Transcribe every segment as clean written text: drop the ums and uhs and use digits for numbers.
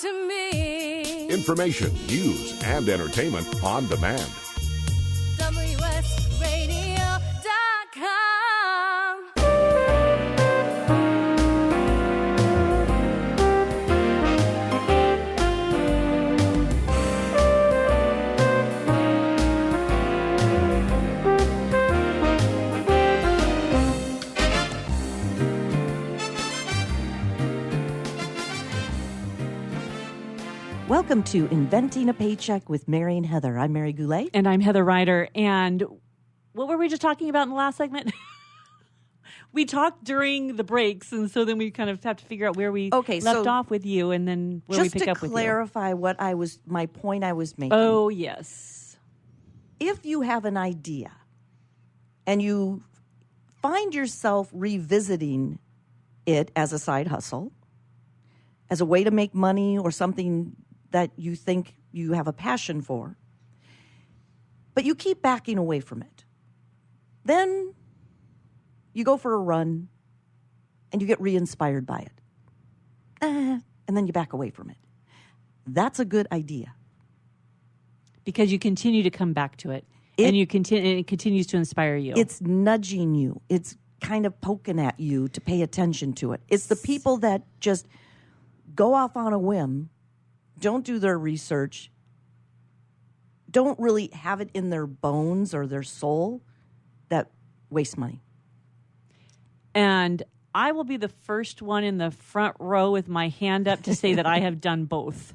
to me. Information, news, and entertainment on demand. WSRadio.com. Welcome to Inventing a Paycheck with Mary and Heather. I'm Mary Goulet. And I'm Heather Ryder. And what were we just talking about in the last segment? We talked during the breaks, and so then we kind of have to figure out where we left off with you, and then where we pick up with you. Just to clarify my point I was making. Oh, yes. If you have an idea and you find yourself revisiting it as a side hustle, as a way to make money or something that you think you have a passion for, but you keep backing away from it, then you go for a run and you get re-inspired by it. And then you back away from it. That's a good idea. Because you continue to come back to it, and it continues to inspire you. It's nudging you. It's kind of poking at you to pay attention to it. It's the people that just go off on a whim, don't do their research, don't really have it in their bones or their soul, that waste money. And I will be the first one in the front row with my hand up to say that I have done both.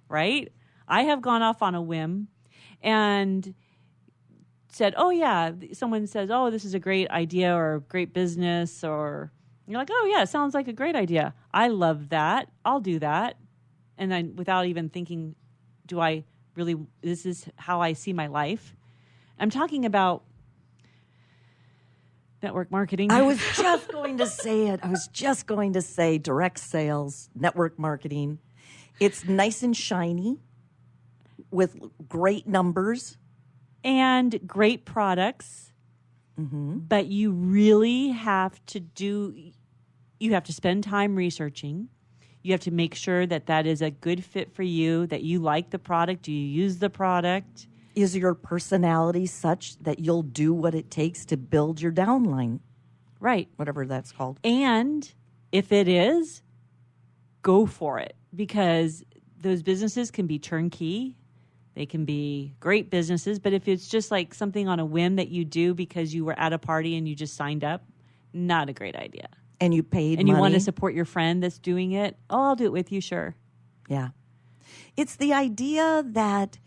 Right? I have gone off on a whim and said, oh, yeah, someone says, oh, this is a great idea or a great business, or you're like, oh, yeah, it sounds like a great idea. I love that. I'll do that. And then without even thinking, this is how I see my life. I'm talking about network marketing. I was just going to say it. I was just going to say direct sales, network marketing. It's nice and shiny with great numbers. And great products. Mm-hmm. But you really have to spend time researching. You have to make sure that is a good fit for you, that you like the product, do you use the product? Is your personality such that you'll do what it takes to build your downline? Right. Whatever that's called. And if it is, go for it, because those businesses can be turnkey. They can be great businesses, but if it's just like something on a whim that you do because you were at a party and you just signed up, not a great idea. And you paid and money. You want to support your friend that's doing it, oh, I'll do it with you, sure. Yeah. It's the idea that,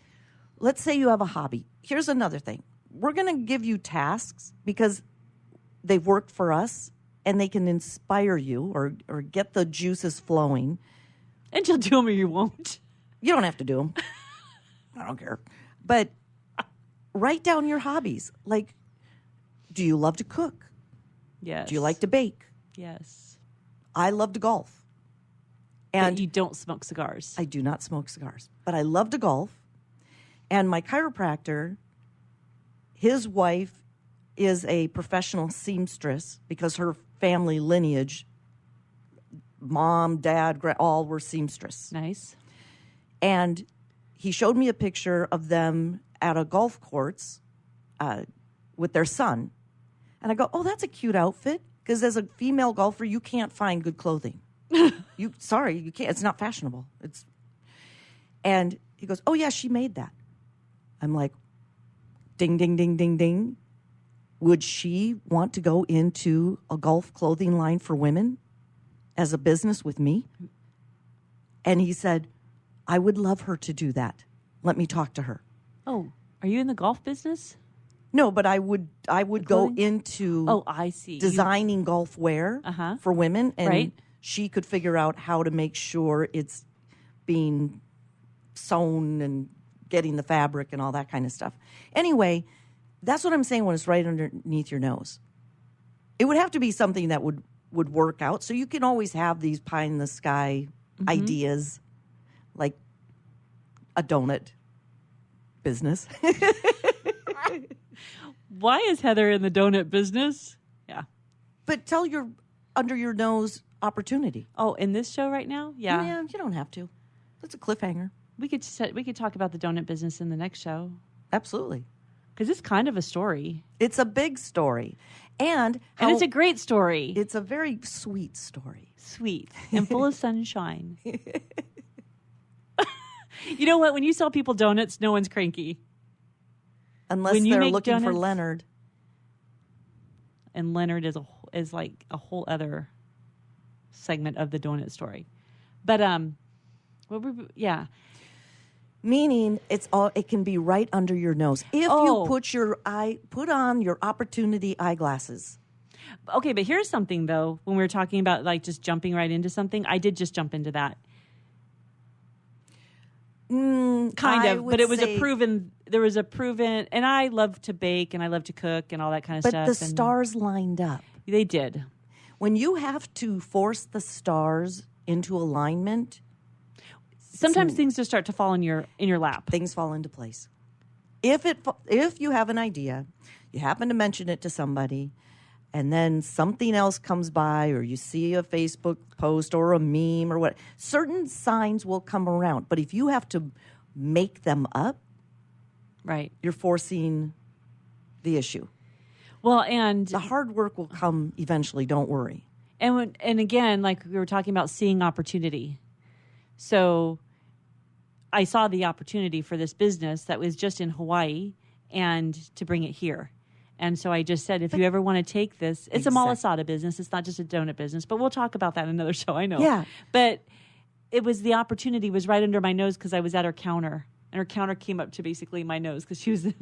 let's say you have a hobby. Here's another thing. We're going to give you tasks because they've worked for us and they can inspire you or get the juices flowing. And you'll do them or you won't. You don't have to do them. I don't care. But write down your hobbies. Like, do you love to cook? Yes. Do you like to bake? Yes. I love to golf. And but you don't smoke cigars. I do not smoke cigars. But I love to golf. And my chiropractor, his wife is a professional seamstress because her family lineage, mom, dad, all were seamstress. Nice. And he showed me a picture of them at a golf course with their son. And I go, oh, that's a cute outfit. Because as a female golfer, you can't find good clothing. You can't. It's not fashionable. And he goes, oh, yeah, she made that. I'm like, ding, ding, ding, ding, ding. Would she want to go into a golf clothing line for women as a business with me? And he said, I would love her to do that. Let me talk to her. Oh, are you in the golf business? No, but I would go into I see. Designing golf wear for women, and she could figure out how to make sure it's being sewn and getting the fabric and all that kind of stuff. Anyway, that's what I'm saying when it's right underneath your nose. It would have to be something that would work out. So you can always have these pie-in-the-sky ideas, like a donut business. Why is Heather in the donut business? Yeah. But tell your under your nose opportunity. Oh, in this show right now? Yeah. You don't have to. That's a cliffhanger. We could talk about the donut business in the next show. Absolutely. Because it's kind of a story. It's a big story. And it's a great story. It's a very sweet story. Sweet and full of sunshine. You know what? When you sell people donuts, no one's cranky. Unless when they're looking for Leonard. And Leonard is like a whole other segment of the donut story. But yeah. Meaning it can be right under your nose if you put on your opportunity eyeglasses. Okay, but here's something though. When we were talking about like just jumping right into something, I did just jump into that. Kind of, but it was there was a proven, and I love to bake and I love to cook and all that kind of stuff. But the stars lined up. They did. When you have to force the stars into alignment, sometimes things just start to fall in your lap. Things fall into place. If you have an idea, you happen to mention it to somebody, and then something else comes by, or you see a Facebook post or a meme or what, certain signs will come around. But if you have to make them up, right, you're forcing the issue. Well, and the hard work will come eventually. Don't worry. And again, like we were talking about seeing opportunity. So I saw the opportunity for this business that was just in Hawaii and to bring it here. And so I just said, if you ever want to take this, it's a malasada business. It's not just a donut business, but we'll talk about that in another show. I know. Yeah. But it was the opportunity was right under my nose because I was at her counter, and her counter came up to basically my nose because she was in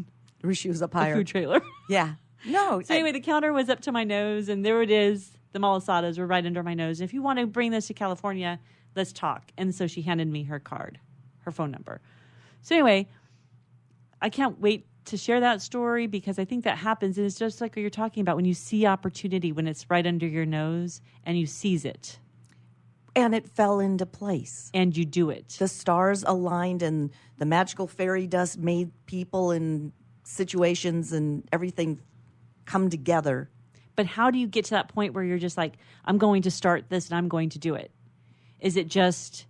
up higher. A food trailer. Yeah. No. So anyway, the counter was up to my nose, and there it is. The malasadas were right under my nose. If you want to bring this to California, let's talk. And so she handed me her card, her phone number. So anyway, I can't wait to share that story because I think that happens. And it's just like what you're talking about when you see opportunity, when it's right under your nose and you seize it. And it fell into place. And you do it. The stars aligned and the magical fairy dust made people and situations and everything come together. But how do you get to that point where you're just like, I'm going to start this and I'm going to do it? Is it just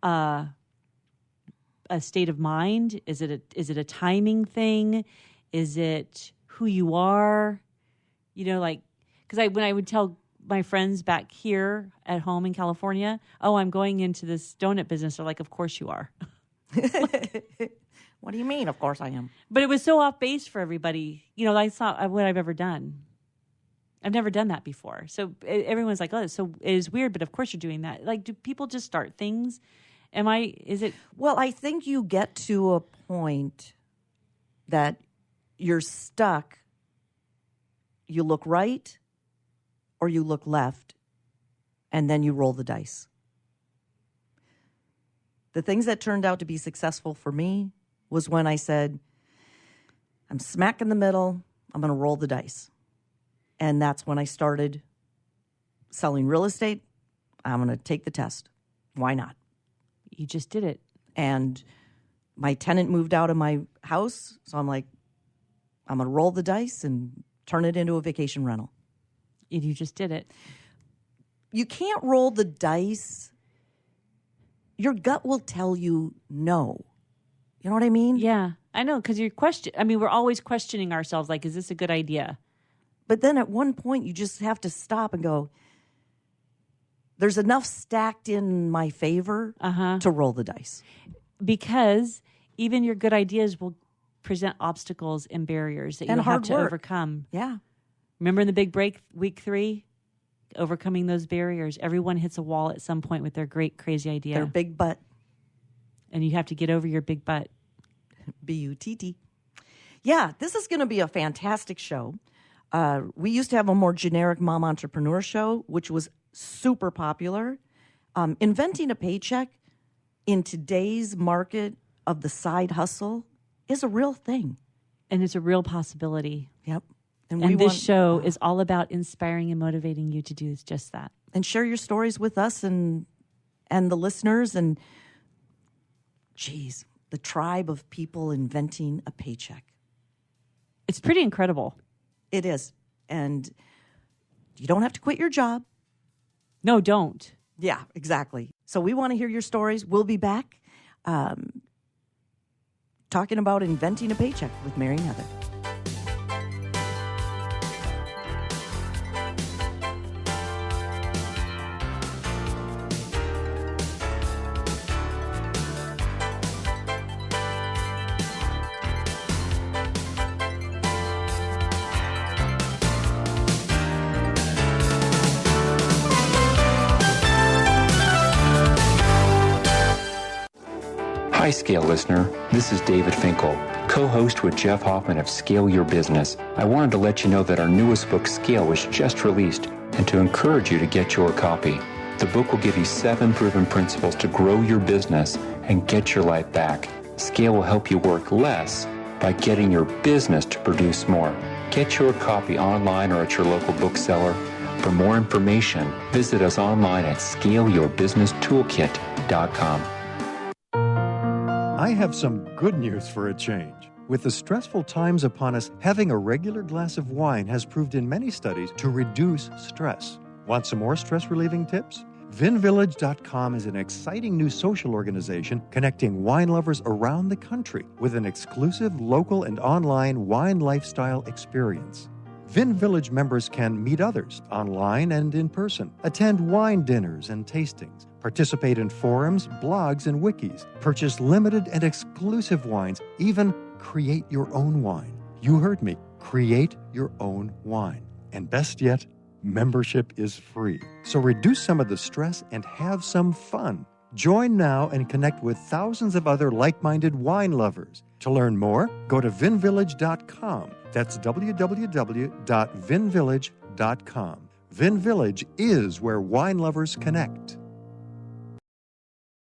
a state of mind? Is it a timing thing? Is it who you are? You know, like, because when I would tell my friends back here at home in California, oh, I'm going into this donut business, they're like, of course you are. What do you mean? Of course I am. But it was so off base for everybody. You know, that's not what I've ever done. I've never done that before. So everyone's like, oh, so it is weird, but of course you're doing that. Like, do people just start things? Well, I think you get to a point that you're stuck. You look right or you look left, and then you roll the dice. The things that turned out to be successful for me was when I said, I'm smack in the middle, I'm going to roll the dice. And that's when I started selling real estate. I'm going to take the test. Why not? You just did it. And my tenant moved out of my house. So I'm like, I'm going to roll the dice and turn it into a vacation rental. And you just did it. You can't roll the dice. Your gut will tell you no. You know what I mean? Yeah, I know. Because we're always questioning ourselves. Like, is this a good idea? But then at one point, you just have to stop and go, there's enough stacked in my favor to roll the dice. Because even your good ideas will present obstacles and barriers that you have to overcome. Yeah. Remember in the big break, week 3? Overcoming those barriers. Everyone hits a wall at some point with their great, crazy idea. Their big butt. And you have to get over your big butt. B-U-T-T. Yeah, this is going to be a fantastic show. We used to have a more generic mom entrepreneur show, which was super popular. Inventing a paycheck in today's market of the side hustle is a real thing. And it's a real possibility. Yep. And this show is all about inspiring and motivating you to do just that. And share your stories with us and the listeners. And, geez, the tribe of people inventing a paycheck. It's pretty incredible. It is. And You don't have to quit your job. No, don't. Yeah, exactly. So we want to hear your stories. We'll be back talking about inventing a paycheck with Mary and Heather. Hi, Scale listener. This is David Finkel, co-host with Jeff Hoffman of Scale Your Business. I wanted to let you know that our newest book, Scale, was just released and to encourage you to get your copy. The book will give you 7 proven principles to grow your business and get your life back. Scale will help you work less by getting your business to produce more. Get your copy online or at your local bookseller. For more information, visit us online at scaleyourbusinesstoolkit.com. I have some good news for a change. With the stressful times upon us, having a regular glass of wine has proved in many studies to reduce stress. Want some more stress-relieving tips? VinVillage.com is an exciting new social organization connecting wine lovers around the country with an exclusive local and online wine lifestyle experience. Vin Village members can meet others online and in person, attend wine dinners and tastings, participate in forums, blogs, and wikis, purchase limited and exclusive wines, even create your own wine. You heard me. Create your own wine. And best yet, membership is free. So reduce some of the stress and have some fun. Join now and connect with thousands of other like-minded wine lovers. To learn more, go to vinvillage.com. That's www.vinvillage.com. Vin Village is where wine lovers connect.